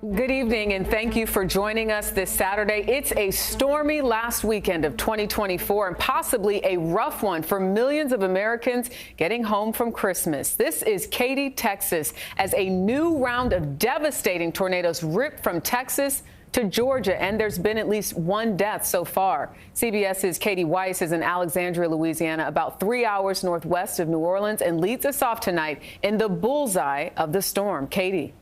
Good evening, and thank you for joining us this Saturday. It's a stormy last weekend of 2024 and possibly a rough one for millions of Americans getting home from Christmas. This is Katy, Texas, as a new round of devastating tornadoes ripped from Texas to Georgia, and there's been at least one death so far. CBS's Katie Weiss is in Alexandria, Louisiana, about 3 hours northwest of New Orleans, and leads us off tonight in the bullseye of the storm. Katie.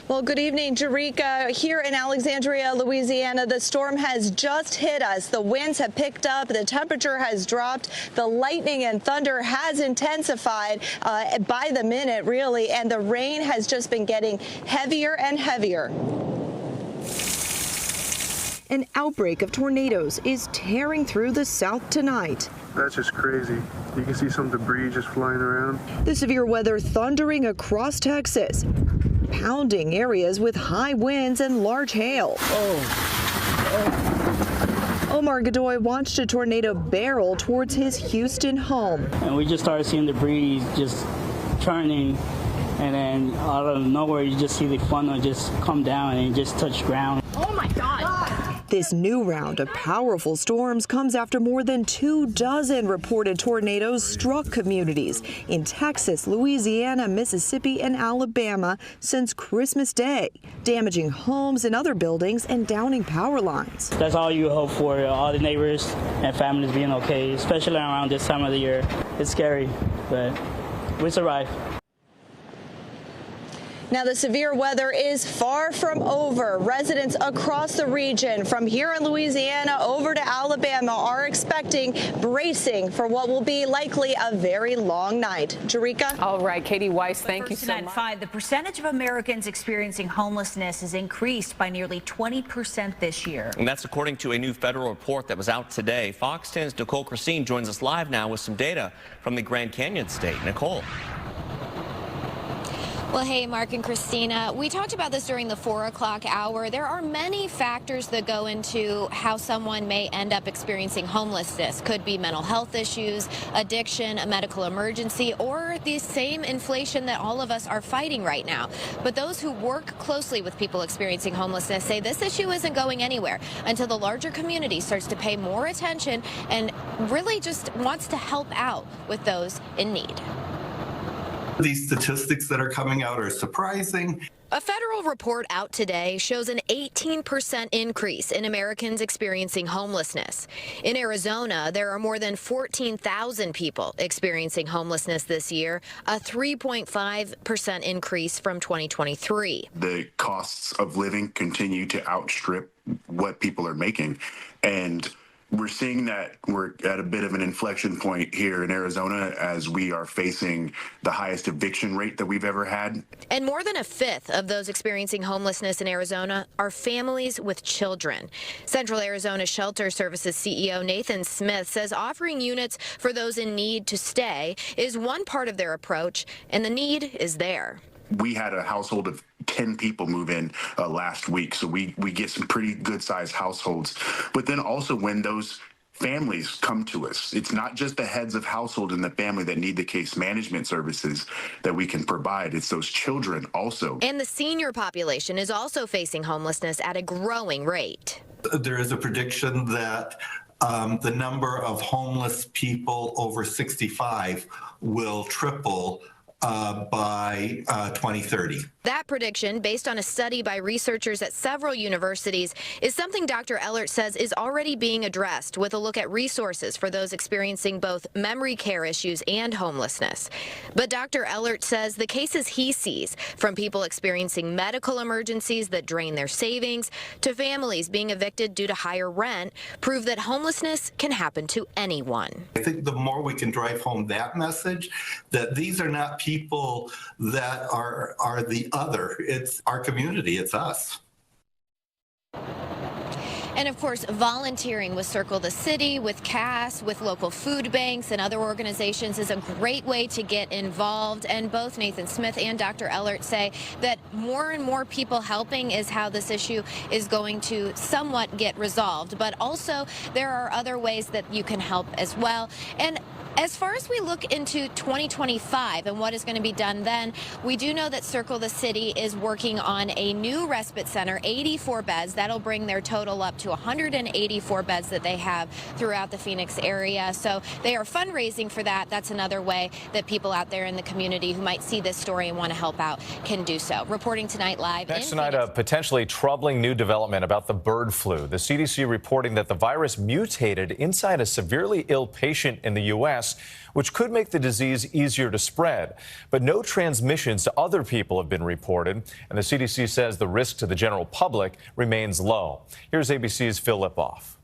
Well, good evening, Jerika. Here in Alexandria, Louisiana, the storm has just hit us. The winds have picked up. The temperature has dropped. The lightning and thunder has intensified by the minute, really, and the rain has just been getting heavier and heavier. An outbreak of tornadoes is tearing through the South tonight. That's just crazy. You can see some debris just flying around. The severe weather thundering across Texas, pounding areas with high winds and large hail. Omar Godoy watched a tornado barrel towards his Houston home. And we just started seeing debris just turning, and then out of nowhere you just see the funnel just come down and just touch ground. Oh my God! This new round of powerful storms comes after more than 24 reported tornadoes struck communities in Texas, Louisiana, Mississippi, and Alabama since Christmas Day, damaging homes and other buildings and downing power lines. That's all you hope for, all the neighbors and families being okay, especially around this time of the year. It's scary, but we survive. Now, the severe weather is far from over. Residents across the region, from here in Louisiana over to Alabama, are bracing for what will be likely a very long night. Jerika? All right, Katie Weiss, thank you so much. The percentage of Americans experiencing homelessness has increased by nearly 20% this year. And that's according to a new federal report that was out today. Fox 10's Nicole Christine joins us live now with some data from the Grand Canyon State. Nicole. Well, hey, Mark and Christina, we talked about this during the 4 o'clock hour. There are many factors that go into how someone may end up experiencing homelessness. Could be mental health issues, addiction, a medical emergency, or the same inflation that all of us are fighting right now. But those who work closely with people experiencing homelessness say this issue isn't going anywhere until the larger community starts to pay more attention and really just wants to help out with those in need. These statistics that are coming out are surprising. A federal report out today shows an 18% increase in Americans experiencing homelessness. In Arizona, there are more than 14,000 people experiencing homelessness this year, a 3.5% increase from 2023. The costs of living continue to outstrip what people are making, and we're seeing that we're at a bit of an inflection point here in Arizona as we are facing the highest eviction rate that we've ever had. And more than a fifth of those experiencing homelessness in Arizona are families with children. Central Arizona Shelter Services CEO Nathan Smith says offering units for those in need to stay is one part of their approach, and the need is there. We had a household of 10 people move in last week, so we get some pretty good-sized households. But then also when those families come to us, it's not just the heads of household and the family that need the case management services that we can provide. It's those children also. And the senior population is also facing homelessness at a growing rate. There is a prediction that the number of homeless people over 65 will triple by 2030. That prediction, based on a study by researchers at several universities, is something Dr. Ellert says is already being addressed with a look at resources for those experiencing both memory care issues and homelessness. But Dr. Ellert says the cases he sees, from people experiencing medical emergencies that drain their savings to families being evicted due to higher rent, prove that homelessness can happen to anyone. I think the more we can drive home that message, that these are not people that are the other. It's our community. It's us. And of course, volunteering with Circle the City, with CAS, with local food banks and other organizations is a great way to get involved. And both Nathan Smith and Dr. Ellert say that more and more people helping is how this issue is going to somewhat get resolved. But also, there are other ways that you can help as well. And As far as we look into 2025 and what is going to be done then, we do know that Circle the City is working on a new respite center, 84 beds. That'll bring their total up to 184 beds that they have throughout the Phoenix area. So they are fundraising for that. That's another way that people out there in the community who might see this story and want to help out can do so. Reporting tonight live. Next tonight, a potentially troubling new development about the bird flu. The CDC reporting that the virus mutated inside a severely ill patient in the U.S., which could make the disease easier to spread. But no transmissions to other people have been reported, and the CDC says the risk to the general public remains low. Here's ABC's Phil Lipoff.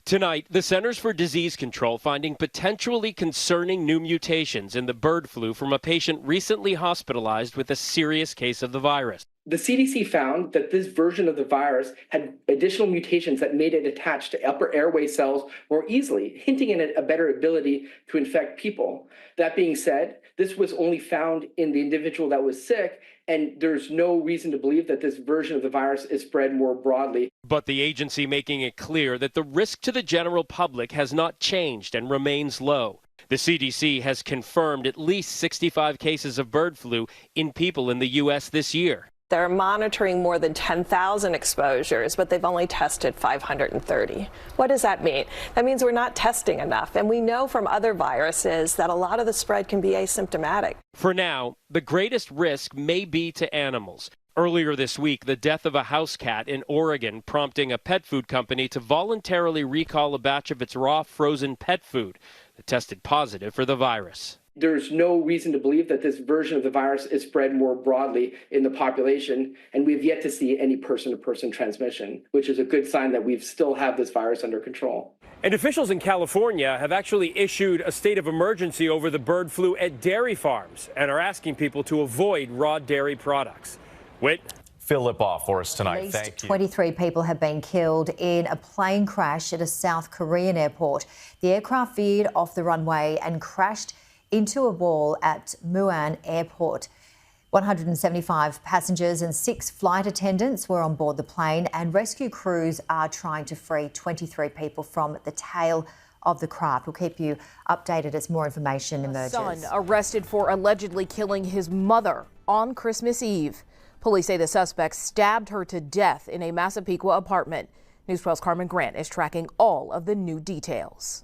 Tonight, the Centers for Disease Control finding potentially concerning new mutations in the bird flu from a patient recently hospitalized with a serious case of the virus. The CDC found that this version of the virus had additional mutations that made it attach to upper airway cells more easily, hinting at a better ability to infect people. That being said, this was only found in the individual that was sick, and there's no reason to believe that this version of the virus is spread more broadly. But the agency making it clear that the risk to the general public has not changed and remains low. The CDC has confirmed at least 65 cases of bird flu in people in the U.S. this year. They're monitoring more than 10,000 exposures, but they've only tested 530. What does that mean? That means we're not testing enough. And we know from other viruses that a lot of the spread can be asymptomatic. For now, the greatest risk may be to animals. Earlier this week, the death of a house cat in Oregon prompting a pet food company to voluntarily recall a batch of its raw frozen pet food that tested positive for the virus. There's no reason to believe that this version of the virus is spread more broadly in the population, and we've yet to see any person-to-person transmission, which is a good sign that we still have this virus under control. And officials in California have actually issued a state of emergency over the bird flu at dairy farms and are asking people to avoid raw dairy products. Whit? Phil Lipoff for us tonight. At least Thank you. 23 people have been killed in a plane crash at a South Korean airport. The aircraft veered off the runway and crashed into a wall at Muan Airport. 175 passengers and 6 flight attendants were on board the plane, and rescue crews are trying to free 23 people from the tail of the craft. We'll keep you updated as more information emerges. Son arrested for allegedly killing his mother on Christmas Eve. Police say the suspect stabbed her to death in a Massapequa apartment. News 12's Carmen Grant is tracking all of the new details.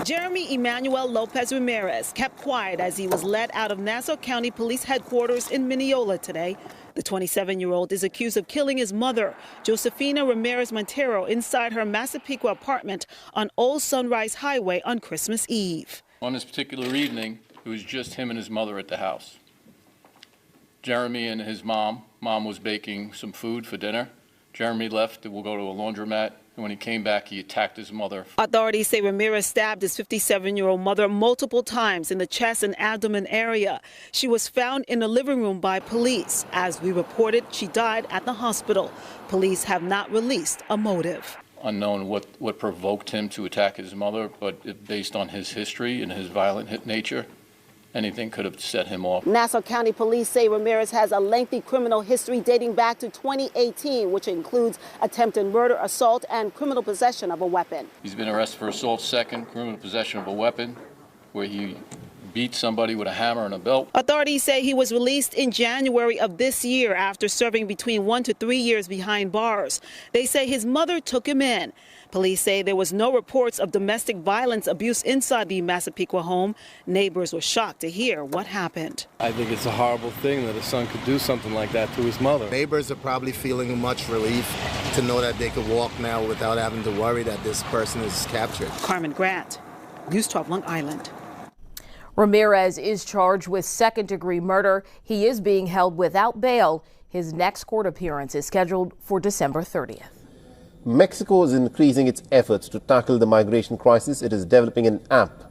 Jeremy Emmanuel Lopez Ramirez kept quiet as he was led out of Nassau County Police Headquarters in Mineola today. The 27-year-old is accused of killing his mother, Josefina Ramirez Montero, inside her Massapequa apartment on Old Sunrise Highway on Christmas Eve. On this particular evening, it was just him and his mother at the house. Jeremy and his mom was baking some food for dinner. Jeremy left to go to a laundromat, and when he came back, he attacked his mother. Authorities say Ramirez stabbed his 57-year-old mother multiple times in the chest and abdomen area. She was found in the living room by police. As we reported, she died at the hospital. Police have not released a motive. Unknown what provoked him to attack his mother, but based on his history and his violent nature, anything could have set him off. Nassau County Police say Ramirez has a lengthy criminal history dating back to 2018, which includes attempted murder, assault, and criminal possession of a weapon. He's been arrested for assault second, criminal possession of a weapon, where he beat somebody with a hammer and a belt. Authorities say he was released in January of this year after serving between 1 to 3 years behind bars. They say his mother took him in. Police say there was no reports of domestic violence abuse inside the Massapequa home. Neighbors were shocked to hear what happened. I think it's a horrible thing that a son could do something like that to his mother. Neighbors are probably feeling much relief to know that they could walk now without having to worry that this person is captured. Carmen Grant, News 12 Long Island. Ramirez is charged with second-degree murder. He is being held without bail. His next court appearance is scheduled for December 30th. Mexico is increasing its efforts to tackle the migration crisis. It is developing an app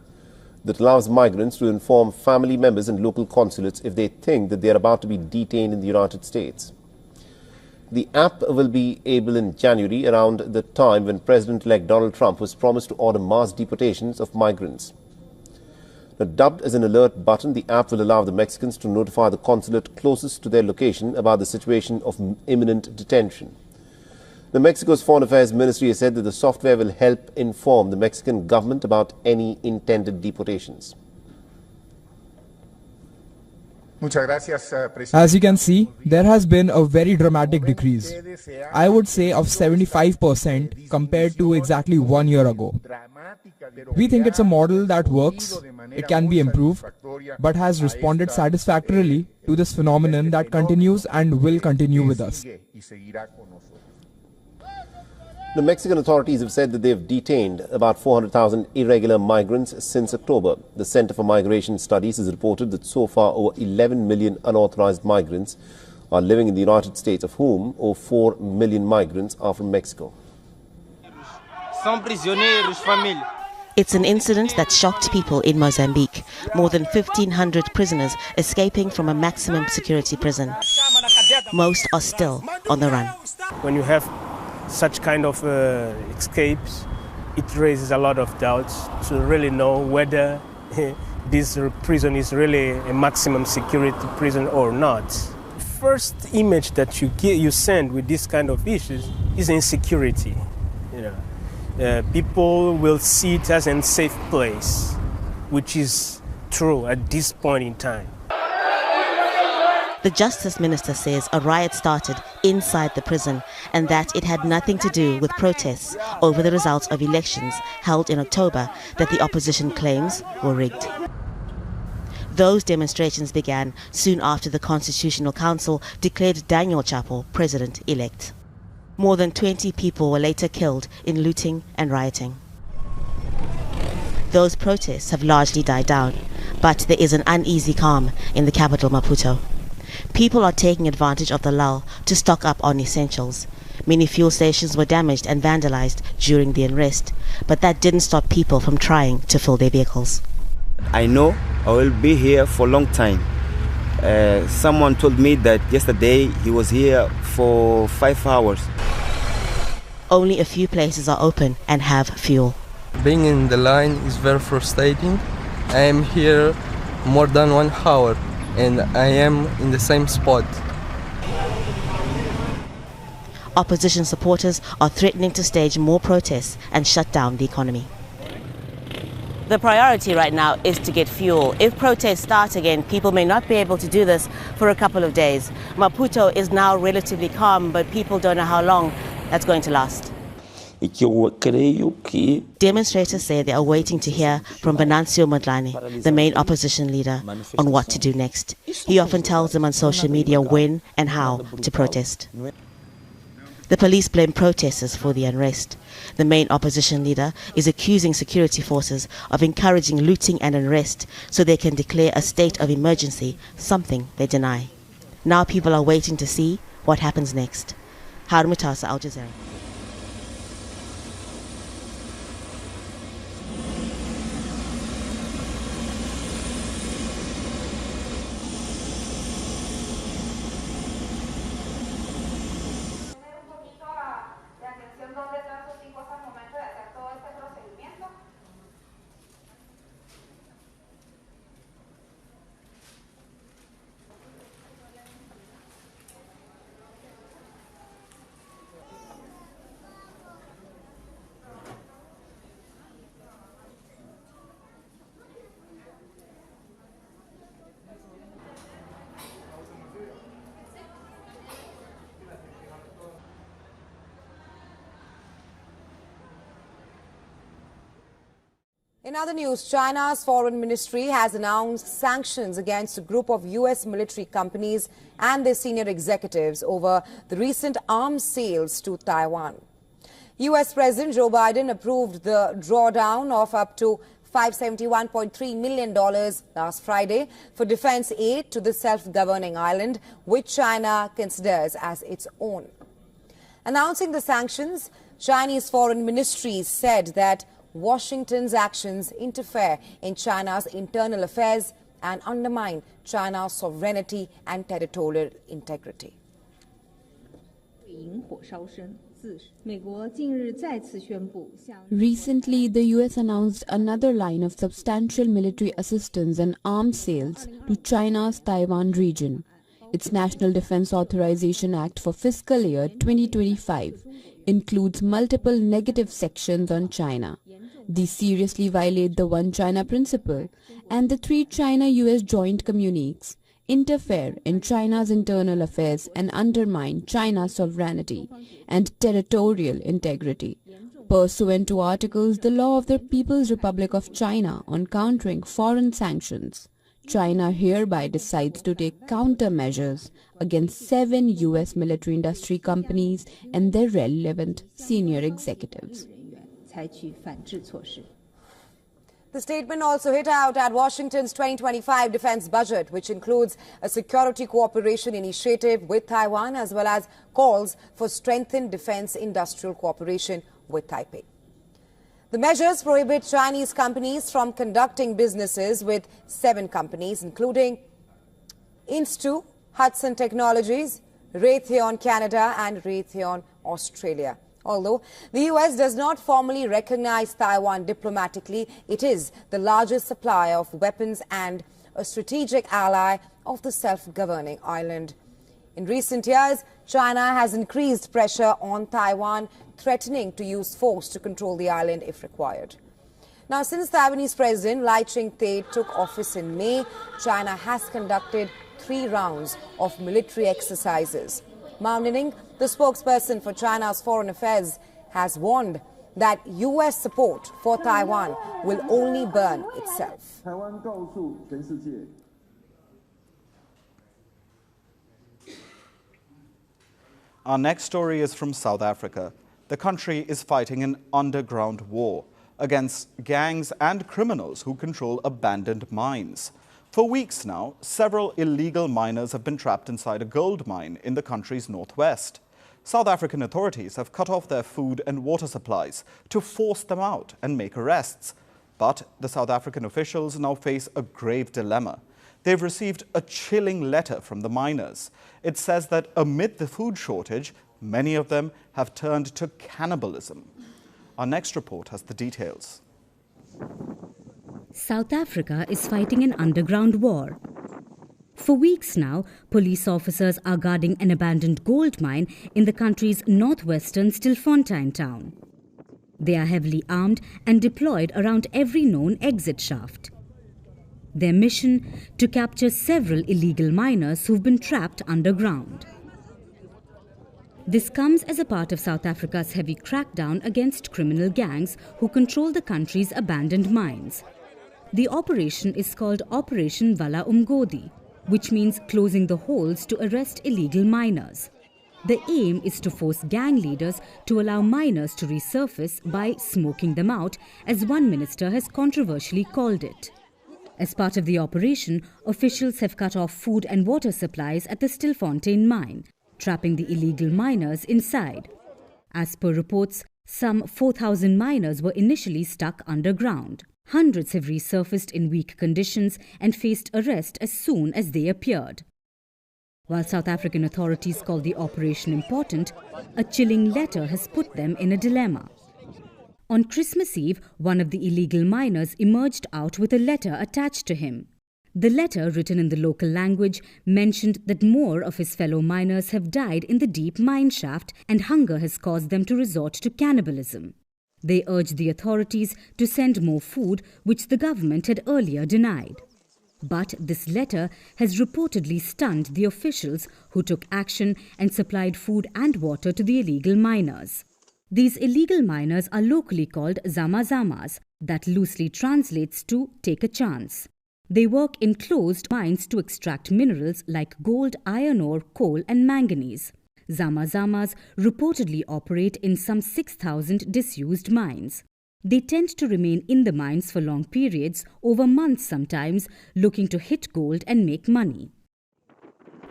that allows migrants to inform family members and local consulates if they think that they are about to be detained in the United States. The app will be able in January, around the time when President-elect Donald Trump was promised to order mass deportations of migrants. Now, dubbed as an alert button, the app will allow the Mexicans to notify the consulate closest to their location about the situation of imminent detention. The Mexico's Foreign Affairs Ministry has said that the software will help inform the Mexican government about any intended deportations. As you can see, there has been a very dramatic decrease. I would say of 75% compared to exactly 1 year ago. We think it's a model that works, it can be improved, but has responded satisfactorily to this phenomenon that continues and will continue with us. The Mexican authorities have said that they have detained about 400,000 irregular migrants since October. The Center for Migration Studies has reported that so far over 11 million unauthorized migrants are living in the United States, of whom over 4 million migrants are from Mexico. It's an incident that shocked people in Mozambique. More than 1,500 prisoners escaping from a maximum security prison. Most are still on the run. When you have such kind of escapes, it raises a lot of doubts to really know whether this prison is really a maximum security prison or not. First image that you send with this kind of issues is insecurity. People will see it as a safe place, which is true at this point in time. The Justice Minister says a riot started inside the prison and that it had nothing to do with protests over the results of elections held in October that the opposition claims were rigged. Those demonstrations began soon after the Constitutional Council declared Daniel Chapo president-elect. More than 20 people were later killed in looting and rioting. Those protests have largely died down, but there is an uneasy calm in the capital, Maputo. People are taking advantage of the lull to stock up on essentials. Many fuel stations were damaged and vandalized during the unrest, but that didn't stop people from trying to fill their vehicles. I know I will be here for a long time. Someone told me that yesterday he was here for 5 hours. Only a few places are open and have fuel. Being in the line is very frustrating. I am here more than 1 hour and I am in the same spot. Opposition supporters are threatening to stage more protests and shut down the economy. The priority right now is to get fuel. If protests start again, people may not be able to do this for a couple of days. Maputo is now relatively calm, but people don't know how long that's going to last. Demonstrators say they are waiting to hear from Venancio Mondlane, the main opposition leader, on what to do next. He often tells them on social media when and how to protest. The police blame protesters for the unrest. The main opposition leader is accusing security forces of encouraging looting and unrest so they can declare a state of emergency, something they deny. Now people are waiting to see what happens next. Harun Mutasa, Al Jazeera. In other news, China's foreign ministry has announced sanctions against a group of U.S. military companies and their senior executives over the recent arms sales to Taiwan. U.S. President Joe Biden approved the drawdown of up to $571.3 million last Friday for defense aid to the self-governing island, which China considers as its own. Announcing the sanctions, Chinese foreign ministry said that Washington's actions interfere in China's internal affairs and undermine China's sovereignty and territorial integrity. Recently, the U.S. announced another line of substantial military assistance and arms sales to China's Taiwan region. Its National Defense Authorization Act for fiscal year 2025 includes multiple negative sections on China. These seriously violate the One China principle and the three China-US joint communiques, interfere in China's internal affairs and undermine China's sovereignty and territorial integrity. Pursuant to articles, the law of the People's Republic of China on countering foreign sanctions, China hereby decides to take countermeasures against 7 U.S. military industry companies and their relevant senior executives. The statement also hit out at Washington's 2025 defense budget, which includes a security cooperation initiative with Taiwan as well as calls for strengthened defense industrial cooperation with Taipei. The measures prohibit Chinese companies from conducting businesses with 7 companies, including Instu, Hudson Technologies, Raytheon Canada and Raytheon Australia. Although the U.S. does not formally recognize Taiwan diplomatically, it is the largest supplier of weapons and a strategic ally of the self-governing island. In recent years, China has increased pressure on Taiwan, threatening to use force to control the island if required. Now, since Taiwanese President Lai Ching-te took office in May, China has conducted 3 rounds of military exercises. Mao Ning, the spokesperson for China's foreign affairs, has warned that U.S. support for Taiwan will only burn itself. Our next story is from South Africa. The country is fighting an underground war against gangs and criminals who control abandoned mines. For weeks now, several illegal miners have been trapped inside a gold mine in the country's northwest. South African authorities have cut off their food and water supplies to force them out and make arrests. But the South African officials now face a grave dilemma. They've received a chilling letter from the miners. It says that amid the food shortage, many of them have turned to cannibalism. Our next report has the details. South Africa is fighting an underground war. For weeks now, police officers are guarding an abandoned gold mine in the country's northwestern Stilfontein town. They are heavily armed and deployed around every known exit shaft. Their mission: to capture several illegal miners who've been trapped underground. This comes as a part of South Africa's heavy crackdown against criminal gangs who control the country's abandoned mines. The operation is called Operation Vala Umgodi, which means closing the holes to arrest illegal miners. The aim is to force gang leaders to allow miners to resurface by smoking them out, as one minister has controversially called it. As part of the operation, officials have cut off food and water supplies at the Stilfontein mine, trapping the illegal miners inside. As per reports, some 4,000 miners were initially stuck underground. Hundreds have resurfaced in weak conditions and faced arrest as soon as they appeared. While South African authorities call the operation important, a chilling letter has put them in a dilemma. On Christmas Eve, one of the illegal miners emerged out with a letter attached to him. The letter, written in the local language, mentioned that more of his fellow miners have died in the deep mine shaft and hunger has caused them to resort to cannibalism. They urged the authorities to send more food, which the government had earlier denied. But this letter has reportedly stunned the officials who took action and supplied food and water to the illegal miners. These illegal miners are locally called Zama-Zamas, that loosely translates to take a chance. They work in closed mines to extract minerals like gold, iron ore, coal and manganese. Zama-Zamas reportedly operate in some 6,000 disused mines. They tend to remain in the mines for long periods, over months sometimes, looking to hit gold and make money.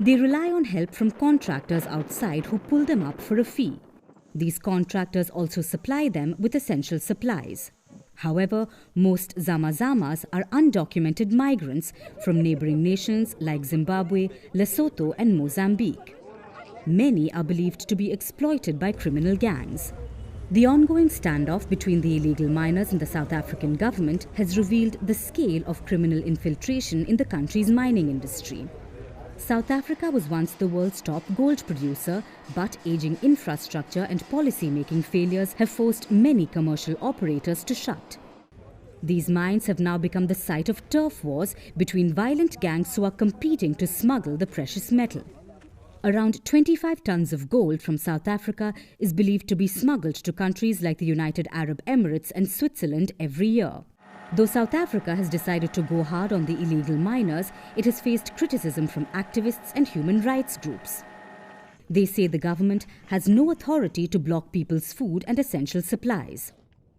They rely on help from contractors outside who pull them up for a fee. These contractors also supply them with essential supplies. However, most Zama-Zamas are undocumented migrants from neighboring nations like Zimbabwe, Lesotho and Mozambique. Many are believed to be exploited by criminal gangs. The ongoing standoff between the illegal miners and the South African government has revealed the scale of criminal infiltration in the country's mining industry. South Africa was once the world's top gold producer, but aging infrastructure and policy-making failures have forced many commercial operators to shut. These mines have now become the site of turf wars between violent gangs who are competing to smuggle the precious metal. Around 25 tons of gold from South Africa is believed to be smuggled to countries like the United Arab Emirates and Switzerland every year. Though South Africa has decided to go hard on the illegal miners, it has faced criticism from activists and human rights groups. They say the government has no authority to block people's food and essential supplies.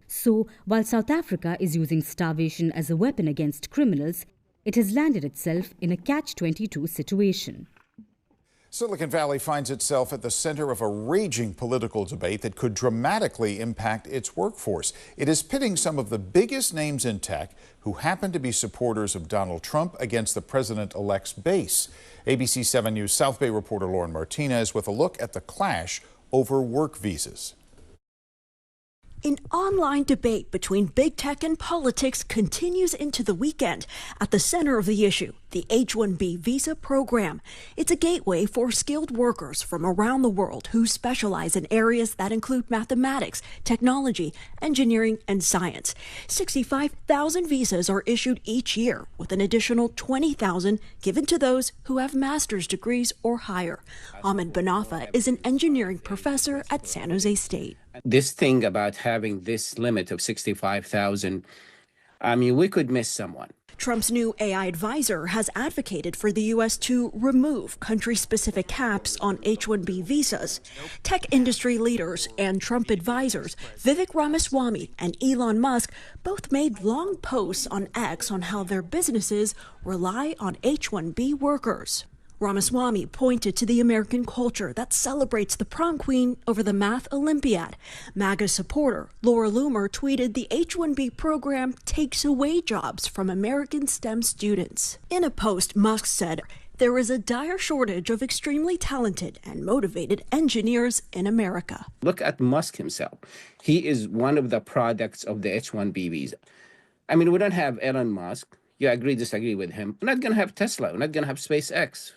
So, while South Africa is using starvation as a weapon against criminals, it has landed itself in a catch-22 situation. Silicon Valley finds itself at the center of a raging political debate that could dramatically impact its workforce. It is pitting some of the biggest names in tech who happen to be supporters of Donald Trump against the president-elect's base. ABC 7 News South Bay reporter Lauren Martinez with a look at the clash over work visas. An online debate between big tech and politics continues into the weekend. At the center of the issue, the H-1B visa program. It's a gateway for skilled workers from around the world who specialize in areas that include mathematics, technology, engineering, and science. 65,000 visas are issued each year, with an additional 20,000 given to those who have master's degrees or higher. Ahmed Banafa is an engineering professor at San Jose State. This thing about having this limit of 65,000, I mean, we could miss someone. Trump's new AI advisor has advocated for the U.S. to remove country-specific caps on H-1B visas. Tech industry leaders and Trump advisors Vivek Ramaswamy and Elon Musk both made long posts on X on how their businesses rely on H-1B workers. Ramaswamy pointed to the American culture that celebrates the prom queen over the math Olympiad. MAGA supporter Laura Loomer tweeted the H-1B program takes away jobs from American STEM students. In a post, Musk said, "There is a dire shortage of extremely talented and motivated engineers in America." Look at Musk himself. He is one of the products of the H-1B visa. I mean, we don't have Elon Musk. You agree, disagree with him. We're not going to have Tesla. We're not going to have SpaceX.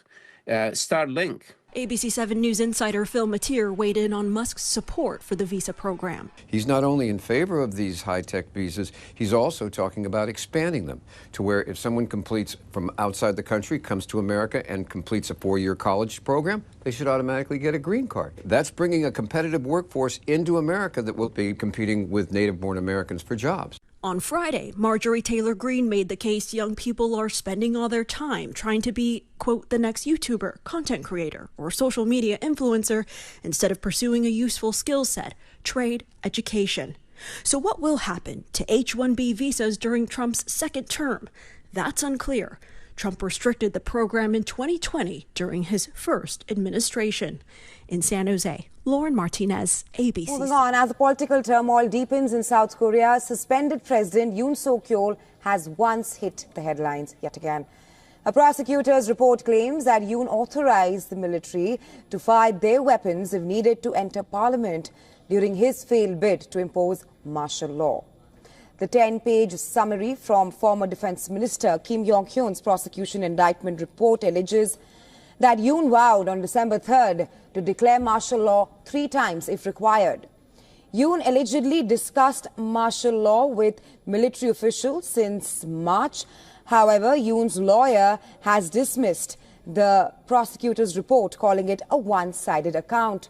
Starlink. ABC 7 News insider Phil Matier weighed in on Musk's support for the visa program. He's not only in favor of these high-tech visas, he's also talking about expanding them to where if someone completes from outside the country, comes to America and completes a 4-year college program, they should automatically get a green card. That's bringing a competitive workforce into America that will be competing with native-born Americans for jobs. On Friday, Marjorie Taylor Greene made the case young people are spending all their time trying to be, quote, the next YouTuber, content creator, or social media influencer instead of pursuing a useful skill set, trade, education. So what will happen to H-1B visas during Trump's second term? That's unclear. Trump restricted the program in 2020 during his first administration. In San Jose, Lauren Martinez, ABC. Moving on, as the political turmoil deepens in South Korea, suspended President Yoon Suk-yeol has once hit the headlines yet again. A prosecutor's report claims that Yoon authorized the military to fire their weapons if needed to enter parliament during his failed bid to impose martial law. The 10-page summary from former Defense Minister Kim Yong-hyun's prosecution indictment report alleges that Yoon vowed on December 3rd to declare martial law 3 times if required. Yoon allegedly discussed martial law with military officials since March. However, Yoon's lawyer has dismissed the prosecutor's report, calling it a one-sided account.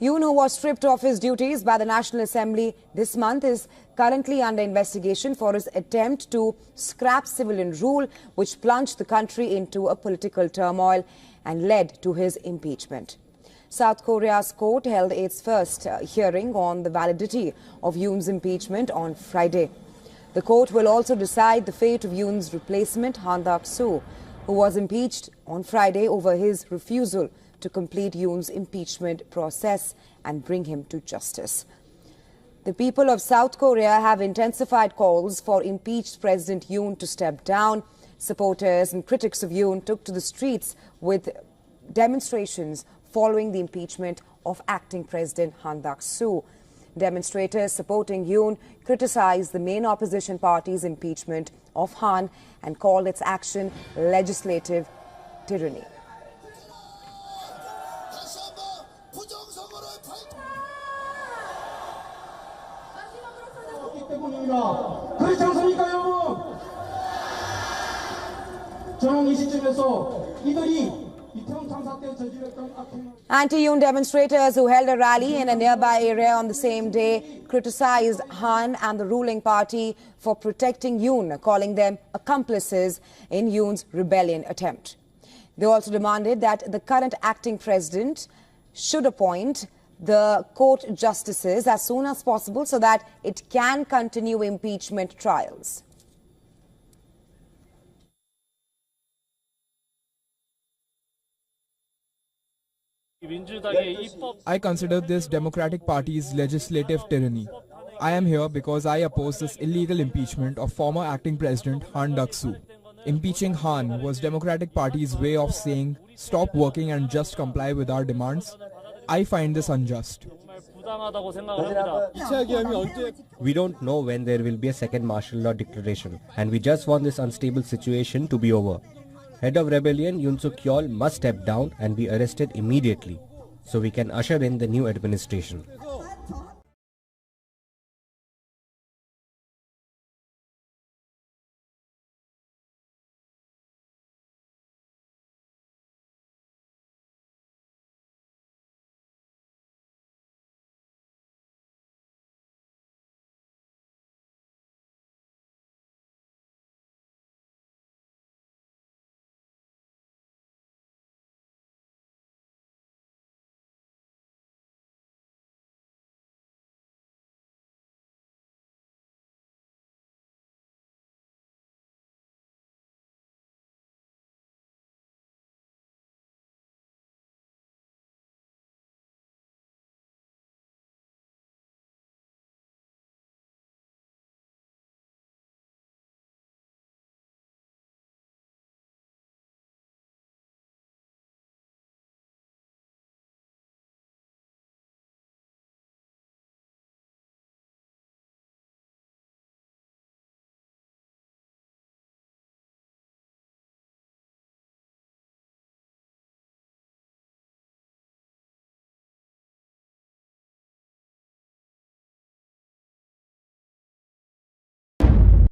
Yoon, who was stripped of his duties by the National Assembly this month, is currently under investigation for his attempt to scrap civilian rule, which plunged the country into a political turmoil and led to his impeachment. South Korea's court held its first hearing on the validity of Yoon's impeachment on Friday. The court will also decide the fate of Yoon's replacement, Han Duck-soo, who was impeached on Friday over his refusal to complete Yoon's impeachment process and bring him to justice. The people of South Korea have intensified calls for impeached President Yoon to step down. Supporters and critics of Yoon took to the streets with demonstrations following the impeachment of acting President Han Duck-soo. Demonstrators supporting Yoon criticized the main opposition party's impeachment of Han and called its action legislative tyranny. Anti-Yoon demonstrators who held a rally in a nearby area on the same day criticized Han and the ruling party for protecting Yoon, calling them accomplices in Yoon's rebellion attempt. They also demanded that the current acting president should appoint the court justices as soon as possible so that it can continue impeachment trials. I consider this Democratic Party's legislative tyranny. I am here because I oppose this illegal impeachment of former acting president Han Duck-soo. Impeaching Han was Democratic Party's way of saying, stop working and just comply with our demands. I find this unjust. We don't know when there will be a second martial law declaration, and we just want this unstable situation to be over. Head of rebellion Yoon Suk-yeol must step down and be arrested immediately, so we can usher in the new administration.